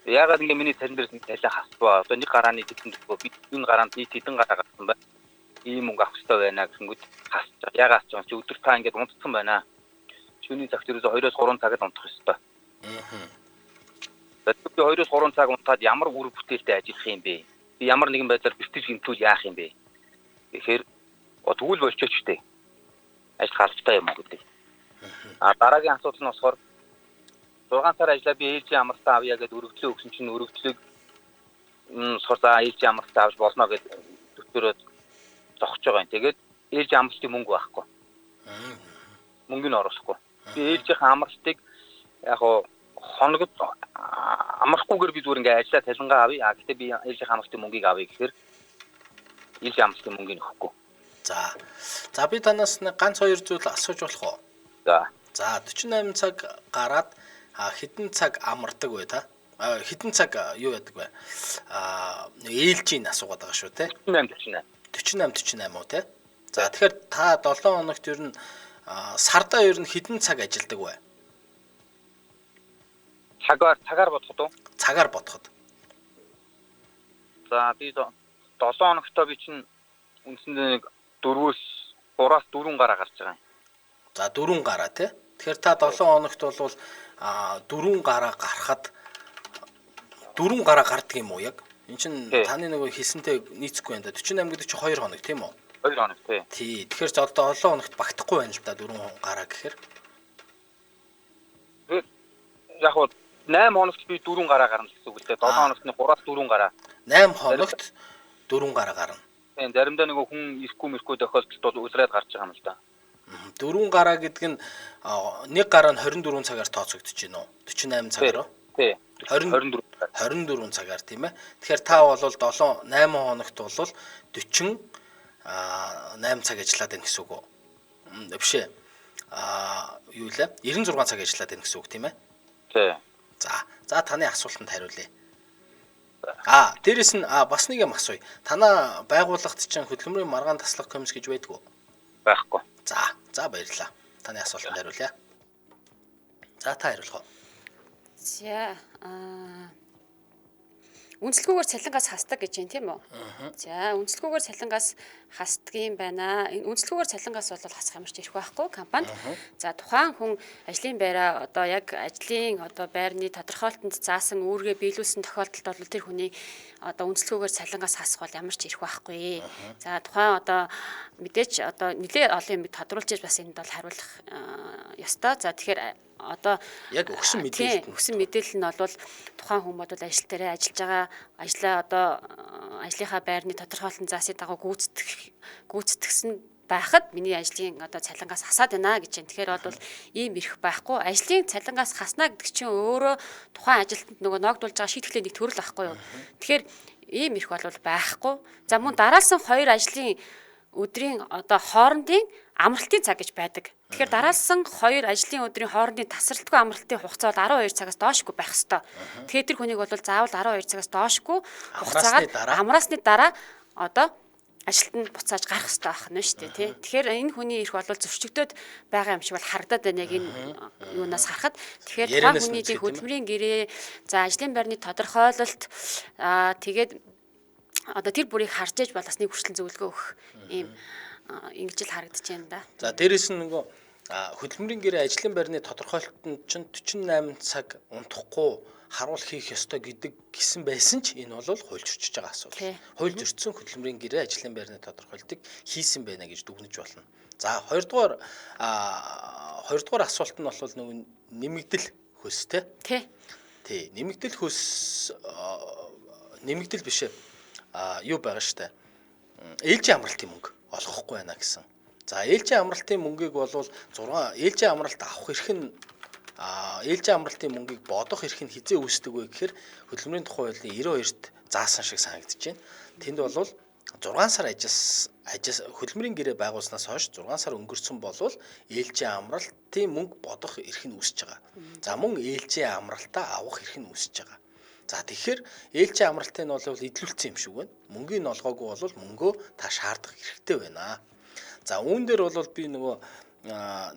Speaker 5: Яагаад ингэ миний цалин дээрс тайлаа хасбаа. Одоо нэг гарааны тэтгэн дөхөө бид энэ гараанд нийт хэдэн гараа гарсан байна. Ийм мөнгө авах ёстой байна гэнгүүт хасж байгаа. Яагаад ч юм чи өдөр та ингэ унтцсан байна. Шөнийн цагт ерөөсөө 2-3 цаг л унтах ёстой. Тэгэхээр 2-3 цаг унтаад ямар үр бүтээлтэй ажиллах юм бэ? Би ямар нэгэн байдлаар бэлтгэж гэмтүүл яах юм бэ? Тэгэхээр тэгвэл болчихоч штэ. Ажил хаалцтай юм гэдэг. Дараагийн асуудал нь болохоор 6 сар ажиллаа би ээлжийн амралтаа авъя гэдээ өргөдлөө өгсөн чинь өргөдлөг сурзаа ээлжийн амралтаа авч болно гэдэг төвчөрөө зогсож байгаа юм. Тэгээд ээлжийн амралтын мөнгө байхгүй. Мөнгө нь оруулахгүй. Би ээлжийн амралтыг яг хоногд амрахгүйгээр би зүгээр ингээ ажиллаа талингаа авъя. Гэхдээ би ээлжийн амралтын мөнгийг авъя гэхээр ээлжийн амралтын мөнгийг өгөхгүй.
Speaker 1: За би танаас ганц хоёр зүйл асууж болох уу? За 48 цаг гараад хэдэн цаг амардаг вэ та? Хэдэн цаг юу яадаг вэ? Ээлжийн асуугаад байгаа шүү те.
Speaker 5: 48
Speaker 1: 48 уу те? За тэгэхээр та 7 хоногт ер нь сарда ер нь хэдэн цаг ажилладаг вэ?
Speaker 5: Цагаар бодоход уу?
Speaker 1: Цагаар бодоход.
Speaker 5: За би 7 хоногтой би чинь үндсэндээ нэг 3-4 гараа гарч байгаа юм.
Speaker 1: За 4 гараа тий. Тэгэхээр та 7 хоногт бол 4 гараа гарахад 4 гараа гардаг юм уу яг? Энд чинь таны нөгөө хийсэнтэй нийцэхгүй байна да. 48 гэдэг чинь 2 хоног тийм үү?
Speaker 5: 2 хоног тий.
Speaker 1: Тий. Тэгэхээр ч одоо 7 хоногт багтахгүй байна л да 4 гараа гэхээр.
Speaker 5: Яг хоо 8 хоногт би 4 гараа гарна гэсэн үг л дээ. 7 хоногт нь 3-4 гараа.
Speaker 1: 8 хоногт 4 гараа гарна.
Speaker 5: Тийм заримдаа нөгөө хүн ирэхгүй тохиолдолд бол үлрээд гарч байгаа юм л да.
Speaker 1: 4 гараа гэдэг нь нэг гараа нь 24 цагаар тооцогдож байна уу? 48 цагаар уу?
Speaker 5: Тий.
Speaker 1: 24 цагаар тийм ээ. Тэгэхээр та бол 8 хоногт бол 48 цаг ажиллаад байна гэсэн үг үү? Биш ээ. Юу лээ? 96 цаг ажиллаад байна гэсэн үг тийм ээ?
Speaker 5: Тий.
Speaker 1: За таны асуултанд хариулъя. Дээрэс нь бас нэг юм асууя. Танаа байгууллагт чинь хөдөлмөрийн маргаан таслах комисс гэж байдгүй?
Speaker 5: Байхгүй.
Speaker 1: За баярлалаа. Таны асуултанд хариулъя. За та хариулах уу?
Speaker 2: За үнэлгүүгээр цалингаас хасдаг гэж байна тийм үү? За үнэлгүүгээр цалингаас хасдаг юм байна. Энэ үнэлгүүгээр цалингаас бол хасах юмш ирэх байхгүй компанид. За тухайн хүн ажлын байраа одоо яг ажлын одоо байрны тодорхойлолтод заасан үүргээ биелүүлсэн тохиолдолд бол тэр хүний одоо үнэлгүүгээр цалингаас хасах бол ямар ч ирэх байхгүй. За тухайн одоо мэдээч одоо нэлээд олон юм тодруулж бас энд бол хариулах ёстой. За тэгэхээр одоо
Speaker 1: яг өгсөн
Speaker 2: мэдээлэл нь бол тухайн хүн бодвол ажил дээрээ ажиллаж байгаа ажлаа одоо ажлынхаа байрны тодорхойлолтын заасыг дагуу гүйцэтгсэн байхад миний ажлын одоо цалингаас хасаад байна гэж байна. Тэгэхээр бол ийм ирэх байхгүй. Ажлын цалингаас хаснаа гэдэг чинь өөрөө тухайн ажилтнанд нөгөө ногдуулж байгаа шийтгэлээ нэг төрөл байхгүй юу. Тэгэхээр ийм ирэх бол байхгүй. За мөн дараалсан 2 ажлын өдрийн одоо хоорондын амралтын цаг гэж байдаг. Тэгэхээр дараалсан 2 ажлын өдрийн хоорондын тасралтгүй амралтын хугацаа бол 12 цагаас доошгүй байх ёстой. Тэгэхээр тэр хүнийг бол заавал 12 цагаас доошгүй хугацаагаар амраасны дараа одоо ажилтнанд буцааж гарах хэрэгтэй байх нь шүү дээ тий. Тэгэхээр энэ хүний ирэх бол зөрчигдөд байгаа юм шиг бол харагдаад байна яг энэ юунаас харахад. Тэгэхээр тухайн хүний хөдөлмөрийн гэрээ, за ажлын байрны тодорхойлолт тэгээд одоо тэр бүрийг харж ээж бол бас нэг хүртэл зөвлөгөө өгөх ийм ингэж л харагдаж байна да. За
Speaker 1: дээрэс нь нөгөө хөдөлмөрийн гэрээ ажлын байрны тодорхойлолтод чинь 48 цаг унтахгүй харуул хийх ёстой гэсэн байсан ч энэ бол хууль зөрчиж байгаа асуудал. Хууль зөрчсөн хөдөлмөрийн гэрээ ажлын байрны тодорхойлолтыг хийсэн байна гэж дүгнэж болно. За хоёрдугаар асуулт нь бол нөгөө нэмэгдэл хөлс тий. Нэмэгдэл хөлс нэмэгдэл биш ээ. Юу байгаа штэ. Ээлжийн амралтын мөнгө олгохгүй байна гэсэн. За ээлжийн амралтын мөнгийг бол 6 ээлжийн амралт авах эрх нь ээлжийн амралтын мөнгийг бодох эрх нь хизээ үүсдэг вэ гэхээр хөдөлмөрийн тухай хуулийн 92-т заасан шиг санагдаж байна. Тэнд бол 6 сар хөдөлмөрийн гэрээ байгуулснаас хойш 6 сар өнгөрсөн болвол ээлжийн амралтын мөнгө бодох эрх нь үүсэж байгаа. За мөн ээлжийн амралтаа авах эрх нь үүсэж байгаа. За тэгэхээр ээлжийн амралтыг нь бол эдлүүлсэн юм шиг байна. Мөнгөний нь олгоогүй бол мөнгөө та шаардах хэрэгтэй байна. За үүн дээр бол би нөгөө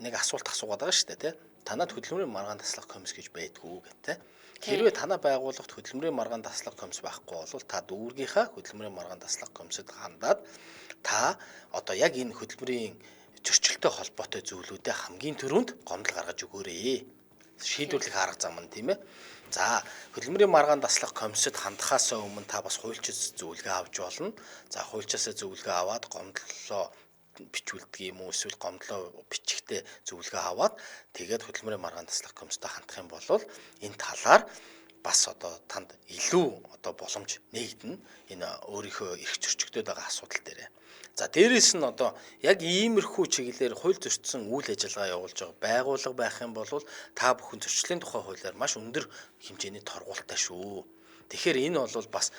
Speaker 1: нэг асуулт асуугаад байгаа шүү дээ тий. Танад хөдөлмөрийн маргаан таслах комисс гэж байдгүй гэдэг тий. Хэрвээ танаа байгууллагт хөдөлмөрийн маргаан таслах комисс байхгүй бол та дүүргийнхаа хөдөлмөрийн маргаан таслах комиссэд хандаад та одоо яг энэ хөдөлмөрийн зөрчилтэй холбоотой зүйлүүдэд хамгийн түрүүнд гомдол гаргаж өгөөрэй. Шийдвэрлэх арга зам нь тийм ээ. За хөдөлмөрийн маргаан таслах комиссэд хандахаас өмнө та бас хуульчаас зөвлөгөө авч болно. За хуульчаас зөвлөгөө аваад гомдлоо бичүүлдэг юм уу эсвэл гомдлоо бичихтэй зөвлөгөө аваад тэгээд хөдөлмөрийн маргаан таслах комиссэд хандах юм бол энэ талаар бас одоо танд илүү одоо боломж нээгдэнэ. Энэ өөрийнхөө эрх зөрчигдөд байгаа асуудал дээр. За дээрэс нь одоо яг иймэрхүү чиглэлээр хууль зөрчсөн үйл ажиллагаа явуулж байгаа байгууллага байх юм бол та бүхэн зөрчлийн тухай хуулиар маш өндөр хэмжээний торгуултай шүү. Тэгэхээр энэ бол бас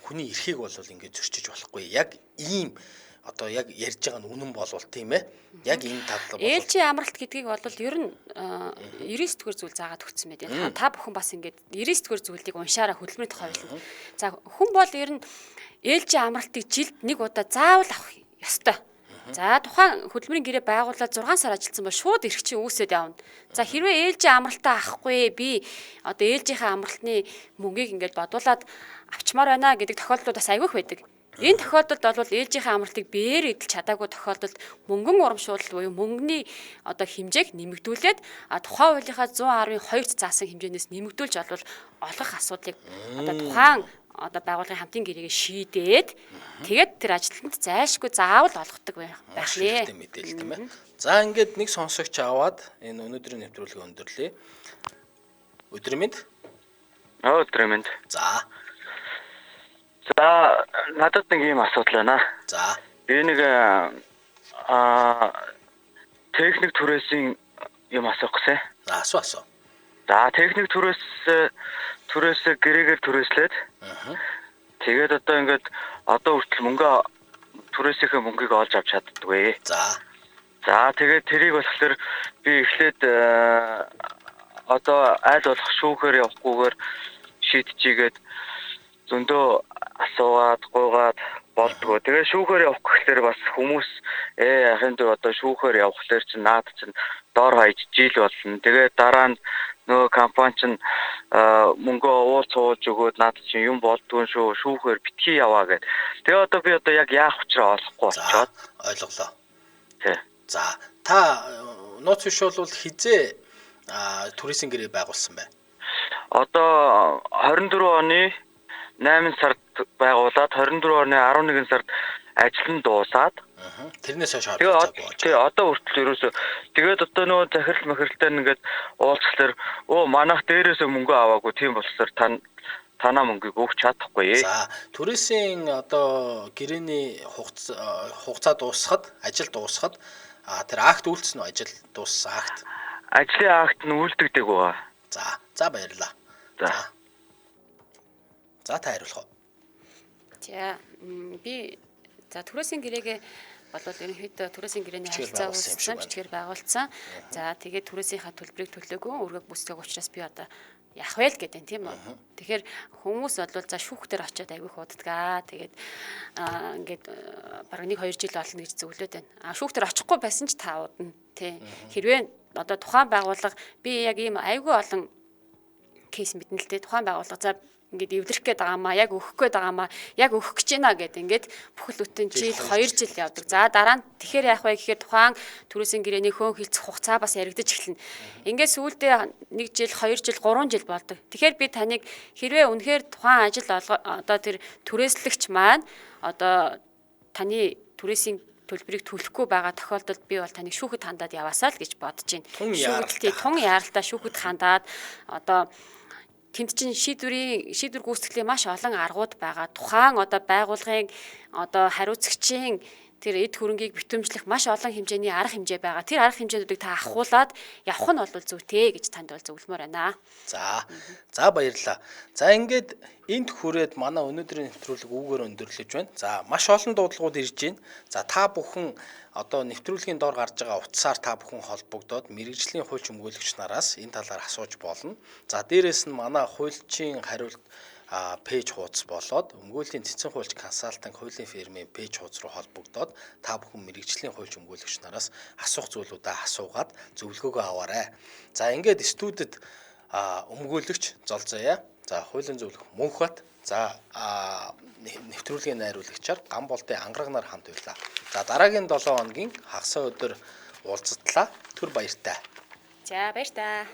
Speaker 1: хүний эрхийг бол ингэж зөрчиж болохгүй. Яг ийм одоо яг ярьж байгаа нь үнэн болвол тийм ээ. Яг энэ тал бол
Speaker 2: ээлжийн амралт гэдгийг бол ер нь 99-р зүйл заагаад өгсөн мэт байна. Та бүхэн бас ингэж 99-р зүйлийг уншаараа хөдөлмөрийн тухай хуулинд. За хүн бол ер нь ээлжийн амралтыг жилд нэг удаа заавал авах ёстой. За тухайн хөдөлмөрийн гэрээ байгуулаад 6 сар ажилласан бол шууд эрх чинь үүсээд явна. За хэрвээ ээлжийн амралтаа авахгүй би одоо ээлжийнхээ амралтны мөнгийг ингээд бодуулаад авчмаар байна гэдэг тохиолдлууд бас айгүйх байдаг. Энэ тохиолдолд бол ээлжийнхээ амралтыг бээр эдэлж чадаагүй тохиолдолд мөнгөн урамшуулал буюу мөнгөний одоо хэмжээг нэмэгдүүлээд тухайн хуулийнхаа 110.2-т заасан хэмжээнээс нэмэгдүүлж олвол олгох асуудлыг одоо тухайн одоо байгууллагын хамтын гэрээгээ шийдээд тэгээд тэр ажилтнанд зайлшгүй заавал олгодог байх нэ.
Speaker 1: Мэдээлэл тийм ээ. За ингээд нэг сонсогч аваад энэ өнөөдрийн нэвтрүүлгийг өндөрлөе. Өдрийн мэнд.
Speaker 6: Өдрийн мэнд.
Speaker 1: За.
Speaker 6: За надад нэг юм асуудал байна.
Speaker 1: За.
Speaker 6: Би нэг техник түрээсийн юм асуух гэсэн.
Speaker 1: Асуу.
Speaker 6: За техник түрээс гэрээгээр түрээслээд. Тэгээд одоо ингээд одоо хүртэл түрээсийнхээ мөнгийг олж авч чаддгүй. За тэгээд тэрийг болохоор би эхлээд одоо аль болох шүүхээр явахгүйгээр шийдчихийгээд зөндөө асуугаад гуйгаад болдгоо. Тэгээ шүүхээр явах гэхээр бас хүмүүс ахын дээр одоо шүүхээр явахлаар чинь наад чинь доор хаяж жил болно. Тэгээ дараа нь нөгөө компани чинь мөнгөө уулзуулж өгөөд наад чинь юм болдгүй шүү. Шүүхээр битгий яваа гэд. Тэгээ одоо би яг яах учраа олохгүй болчиход.
Speaker 1: Ойлголоо.
Speaker 6: Тий.
Speaker 1: За та нууц биш бол хизээ туризм гэрээ байгуулсан бай.
Speaker 6: Одоо 24 оны 8 сард байгуулад 24 оны 11 сард ажил нь дуусаад
Speaker 1: тэрнээс хойш харагдаагүй.
Speaker 6: Тэгээ одоо хүртэл ерөөсөө тэгээд одоо нөгөө захирал махиралтай ингээд уулзлаар манайх дээрээсээ мөнгө аваагүй тийм болохоор танаа мөнгийг өгч чадахгүй.
Speaker 1: За туризмын одоо гэрээний хугацаа дуусахад ажил дуусахад тэр акт үйлцсэн үү? Ажил дууссан акт.
Speaker 6: Ажлын акт нь үйлдэгдэг байгаа.
Speaker 1: За баярлалаа. За та хариулах уу?
Speaker 2: За би түрээсийн гэрээгээ болвол ерөнхийдөө түрээсийн гэрээний харилцаа үүсгэн бичгээр байгуулсан. За тэгээд түрээсийнхаа төлбөрийг төлөөгүй өргөг бүсдэг учраас би одоо яах вэ л гэдэг тийм үү. Тэгэхээр хүмүүс бол за шүүхтэр очиод айгүйх уддаг. Тэгээд ингээд бараг 1-2 жил болно гэж зөвлөд байна. Шүүхтэр очихгүй байсан ч та удна тий. Хэрвээ одоо тухайн байгууллага би яг ийм айгүй олон кейс мэднэ л дээ. Тухайн байгууллага за ингээд эвлэрэх гээд байгаамаа, яг өгөх гээд байгаамаа, яг өгөх гэж байна гэд ингээд бүхэл бүтэн жил 2 жил явдаг. За дараа нь тэгэхээр яах вэ гэхээр тухайн түрээсийн гэрээний хөөн хилцэх хугацаа бас яригдаж эхэлнэ. Ингээд сүүлдээ 1 жил, 2 жил, 3 жил болдог. Тэгэхээр би таныг хэрвээ үнэхээр тухайн ажил одоо тэр түрээслэгч маань одоо таны түрээсийн төлбөрийг төлөхгүй байгаа тохиолдолд би бол таныг шүүхэд хандаад яваасаа л гэж бодож байна. Тун яаралтай шүүхэд хандаад одоо тэнд чинь шийдвэр гүйцэтгэлийн маш олон аргууд байгаа. Тухайн одоо байгууллагын одоо хариуцагчийн тэр эд хөрөнгийг битэмжлэх маш олон хэмжээний арга хэмжээ байгаа. Тэр арга хэмжээдүүдийг та ахуулаад явах нь бол зүйтэй гэж танд бол зөвлөмөр байна.
Speaker 1: За баярлалаа. За ингээд энд хүрээд манай өнөөдрийн нэвтрүүлэг үүгээр өндөрлөж байна. За маш олон дуудлагууд ирж байна. За та бүхэн одоо нэвтрүүлгийн доор гарч байгаа утсаар та бүхэн холбогдоод мэргэжлийн хууль өмгөөлөгч нараас энэ талаар асууж болно. За дээрэс нь манай хуульчийн хариулт пэйж хуудас болоод өмгөөлийн цэцэн хуульч консалтинг хуулийн фирмийн пэйж хуудас руу холбогдоод та бүхэн мэргэжлийн хуульч өмгөөлөгч нараас асуух зүйлүүдээ асуугаад зөвлөгөөгөө аваарай. За ингээд студид өмгөөлөгч Золзаяа, за хуулийн зөвлөх Мөнхбат, за нэвтрүүлгийн найруулагчаар Гамболдын Ангараг нар хамт байлаа. За дараагийн 7 хоногийн хагас өдөр уулзтлаа. Түр баяртай.
Speaker 2: За баяр та.